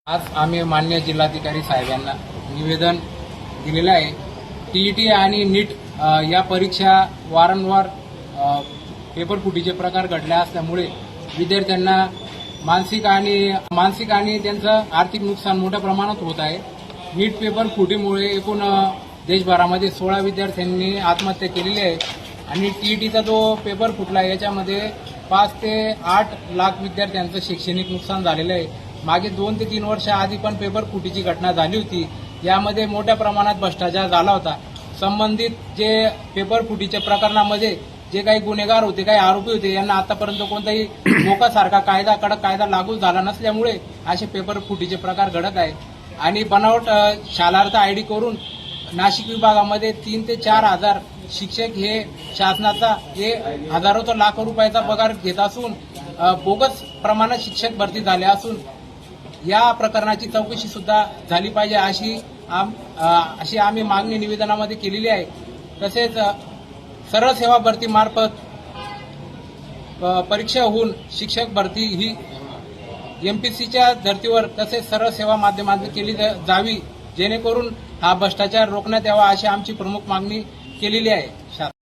आज आम्ही माननीय जिल्हाधिकारी साहेबांना निवेदन दिलेलं आहे। टीईटी आणि नीट या परीक्षा वारंवार पेपर फुटीचे प्रकार घडले असल्यामुळे विद्यार्थ्यांना मानसिक आणि त्यांचं आर्थिक नुकसान मोठ्या प्रमाणात होत आहे। नीट पेपर फुटीमुळे एकूण देशभरामध्ये 16 विद्यार्थ्यांनी आत्महत्या केलेली आहे आणि टीईटीचा जो पेपर फुटला याच्यामध्ये 5 ते 8 लाख विद्यार्थ्यांचं शैक्षणिक नुकसान झालेलं आहे। मागे 2 ते 3 वर्ष आधी पण पेपर फुटीची घटना झाली होती। यामध्ये मोठ्या प्रमाणात भ्रष्टाचार झाला होता। संबंधित जे पेपर फुटीच्या प्रकरणामध्ये जे काही गुन्हेगार होते, काही आरोपी होते, यांना आतापर्यंत कोणताही मोकासारखा कडक कायदा लागू झाला नसल्यामुळे असे पेपर फुटीचे प्रकार घडत आहे। आणि बनावट शालार्थ आयडी करून नाशिक विभागामध्ये 3 ते 4 हजार शिक्षक हे शासनाचा हजारो ते लाखो रुपयाचा पगार घेत असून बोगस प्रमाणात शिक्षक भरती झाले असून या प्रकरणाची चौकशी सुद्धा झाली पाहिजे अशी आम्ही मागणी निवेदनामध्ये केलेली आहे। तसेच सरळ सेवा भरती मार्फत परीक्षा होऊन शिक्षक भरती ही एमपीसीच्या धर्तीवर तसेच सरळ सेवा माध्यमातून केली जावी, जेणेकरून हा भ्रष्टाचार रोखण्यात यावा अशी आमची प्रमुख मागणी केलेली आहे।